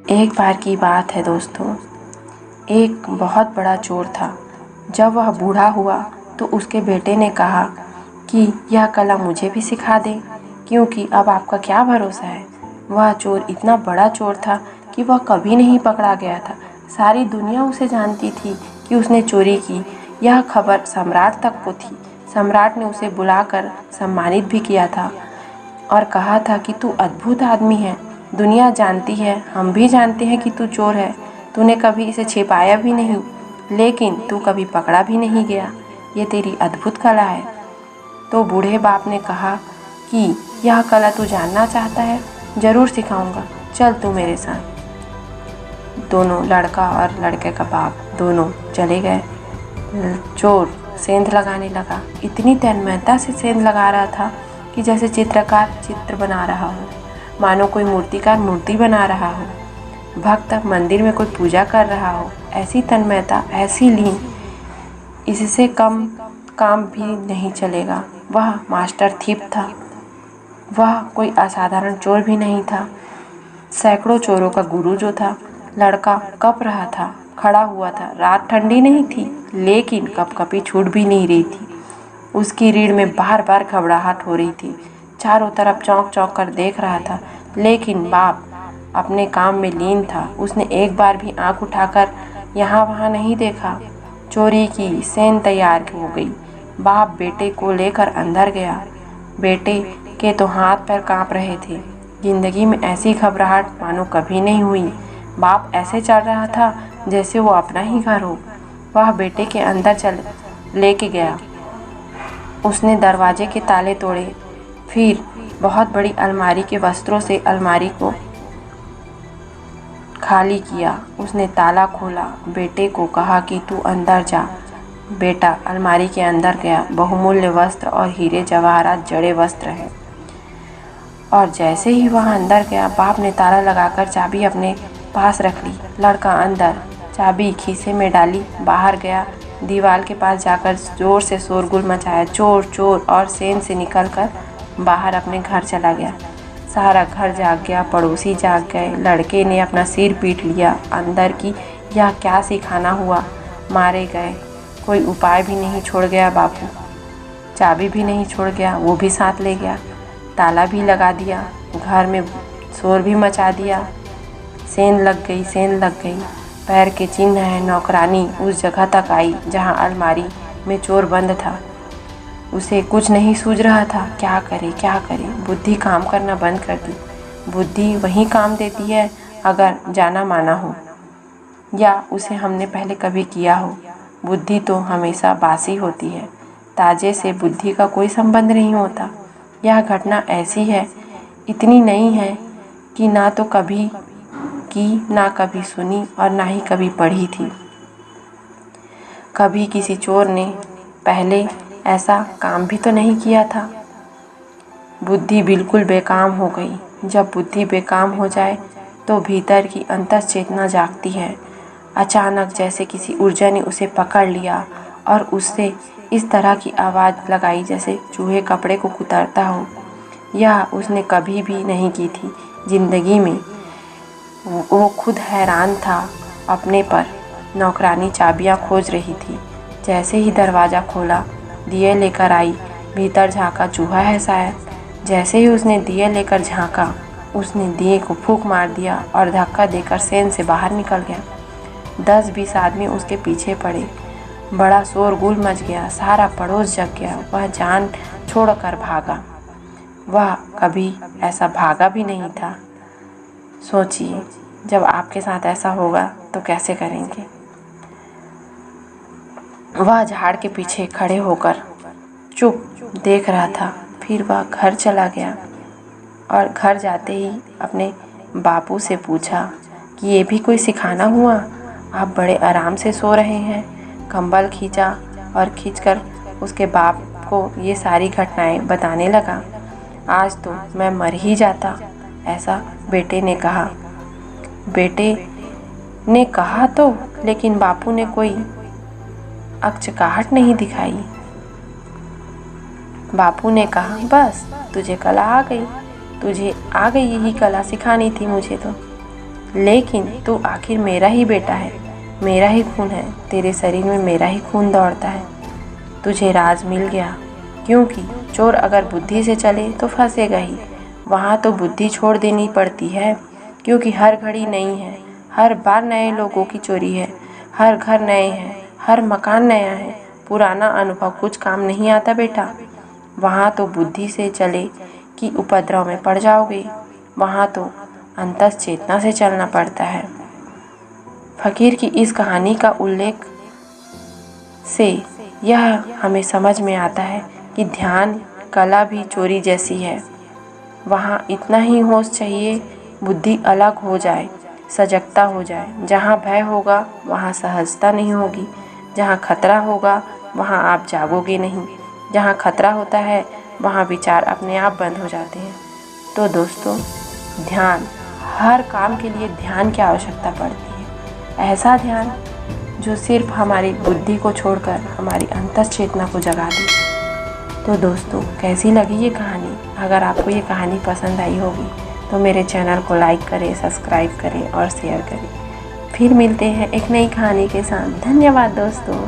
एक बार की बात है दोस्तों, एक बहुत बड़ा चोर था। जब वह बूढ़ा हुआ तो उसके बेटे ने कहा कि यह कला मुझे भी सिखा दे, क्योंकि अब आपका क्या भरोसा है। वह चोर इतना बड़ा चोर था कि वह कभी नहीं पकड़ा गया था। सारी दुनिया उसे जानती थी कि उसने चोरी की। यह खबर सम्राट तक को थी। सम्राट ने उसे बुलाकर सम्मानित भी किया था और कहा था कि तू अद्भुत आदमी है, दुनिया जानती है, हम भी जानते हैं कि तू चोर है। तूने कभी इसे छिपाया भी नहीं, लेकिन तू कभी पकड़ा भी नहीं गया। ये तेरी अद्भुत कला है। तो बूढ़े बाप ने कहा कि यह कला तू जानना चाहता है, ज़रूर सिखाऊंगा, चल तू मेरे साथ। दोनों, लड़का और लड़के का बाप, दोनों चले गए। चोर सेंध लगाने लगा। इतनी तन्मयता से सेंध लगा रहा था कि जैसे चित्रकार चित्र बना रहा हो, मानो कोई मूर्तिकार मूर्ति बना रहा हो, भक्त मंदिर में कोई पूजा कर रहा हो। ऐसी तन्मयता, ऐसी लीन, इससे कम काम भी नहीं चलेगा। वह मास्टर थीप था। वह कोई असाधारण चोर भी नहीं था, सैकड़ों चोरों का गुरु जो था। लड़का कँप रहा था, खड़ा हुआ था। रात ठंडी नहीं थी, लेकिन कँपकँपी छूट भी नहीं रही थी। उसकी रीढ़ में बार बार घबराहट हो रही थी। चारों तरफ चौंक चौंक कर देख रहा था, लेकिन बाप अपने काम में लीन था। उसने एक बार भी आंख उठाकर यहाँ वहाँ नहीं देखा। चोरी की सेंध तैयार हो गई। बाप बेटे को लेकर अंदर गया। बेटे के तो हाथ पैर कांप रहे थे। जिंदगी में ऐसी घबराहट मानो कभी नहीं हुई। बाप ऐसे चल रहा था जैसे वो अपना ही घर हो। वह बेटे के अंदर लेके गया। उसने दरवाजे के ताले तोड़े, फिर बहुत बड़ी अलमारी के वस्त्रों से अलमारी को खाली किया। उसने ताला खोला, बेटे को कहा कि तू अंदर जा। बेटा अलमारी के अंदर गया। बहुमूल्य वस्त्र और हीरे जवाहरात जड़े वस्त्र हैं। और जैसे ही वह अंदर गया, बाप ने ताला लगाकर चाबी अपने पास रख ली। लड़का अंदर, चाबी खीसे में डाली, बाहर गया। दीवार के पास जाकर जोर से शोरगुल मचाया, चोर चोर, और सेंध से निकलकर बाहर अपने घर चला गया। सारा घर जाग गया, पड़ोसी जाग गए। लड़के ने अपना सिर पीट लिया अंदर की यह क्या सिखाना हुआ। मारे गए, कोई उपाय भी नहीं छोड़ गया बापू। चाबी भी नहीं छोड़ गया, वो भी साथ ले गया। ताला भी लगा दिया, घर में शोर भी मचा दिया। सेंध लग गई, सेंध लग गई। पैर के चिन्ह है। नौकरानी उस जगह तक आई जहाँ अलमारी में चोर बंद था। उसे कुछ नहीं सूझ रहा था, क्या करे क्या करे। बुद्धि काम करना बंद कर दी। बुद्धि वही काम देती है अगर जाना माना हो, या उसे हमने पहले कभी किया हो। बुद्धि तो हमेशा बासी होती है, ताजे से बुद्धि का कोई संबंध नहीं होता। यह घटना ऐसी है, इतनी नई है कि ना तो कभी की, ना कभी सुनी और ना ही कभी पढ़ी थी। कभी किसी चोर ने पहले ऐसा काम भी तो नहीं किया था। बुद्धि बिल्कुल बेकाम हो गई। जब बुद्धि बेकाम हो जाए तो भीतर की अंतस चेतना जागती है। अचानक जैसे किसी ऊर्जा ने उसे पकड़ लिया और उससे इस तरह की आवाज़ लगाई जैसे चूहे कपड़े को कुतरता हो। यह उसने कभी भी नहीं की थी जिंदगी में। वो खुद हैरान था अपने पर। नौकरानी चाबियां खोज रही थी। जैसे ही दरवाज़ा खोला, दिए लेकर आई। भीतर झांका, चूहा है शायद। जैसे ही उसने दिए लेकर झांका, उसने दिए को फूंक मार दिया और धक्का देकर सेंध से बाहर निकल गया। 10-20 आदमी उसके पीछे पड़े। बड़ा शोरगुल मच गया, सारा पड़ोस जग गया। वह जान छोड़कर भागा। वह कभी ऐसा भागा भी नहीं था। सोचिए, जब आपके साथ ऐसा होगा तो कैसे करेंगे। वह झाड़ के पीछे खड़े होकर चुप देख रहा था। फिर वह घर चला गया और घर जाते ही अपने बापू से पूछा कि ये भी कोई सिखाना हुआ, आप बड़े आराम से सो रहे हैं। कंबल खींचा और खींचकर उसके बाप को ये सारी घटनाएं बताने लगा। आज तो मैं मर ही जाता, ऐसा बेटे ने कहा। बेटे ने कहा तो, लेकिन बापू ने कोई अचकाहट नहीं दिखाई। बापू ने कहा, बस तुझे कला आ गई, तुझे आ गई, यही कला सिखानी थी मुझे तो। लेकिन तू आखिर मेरा ही बेटा है, मेरा ही खून है, तेरे शरीर में मेरा ही खून दौड़ता है। तुझे राज मिल गया, क्योंकि चोर अगर बुद्धि से चले तो फंसेगा ही। वहाँ तो बुद्धि छोड़ देनी पड़ती है, क्योंकि हर घड़ी नई है, हर बार नए लोगों की चोरी है, हर घर नए हैं, हर मकान नया है। पुराना अनुभव कुछ काम नहीं आता बेटा। वहाँ तो बुद्धि से चले कि उपद्रव में पड़ जाओगे, वहाँ तो अंतस चेतना से चलना पड़ता है। फकीर की इस कहानी का उल्लेख से यह हमें समझ में आता है कि ध्यान कला भी चोरी जैसी है। वहाँ इतना ही होश चाहिए, बुद्धि अलग हो जाए, सजगता हो जाए। जहाँ भय होगा वहाँ सहजता नहीं होगी, जहाँ खतरा होगा वहाँ आप जागोगे नहीं, जहाँ खतरा होता है वहाँ विचार अपने आप बंद हो जाते हैं। तो दोस्तों, ध्यान, हर काम के लिए ध्यान की आवश्यकता पड़ती है। ऐसा ध्यान जो सिर्फ हमारी बुद्धि को छोड़कर हमारी अंतस चेतना को जगा दे। तो दोस्तों, कैसी लगी ये कहानी? अगर आपको ये कहानी पसंद आई होगी तो मेरे चैनल को लाइक करें, सब्सक्राइब करें और शेयर करें। फिर मिलते हैं एक नई कहानी के साथ। धन्यवाद दोस्तों।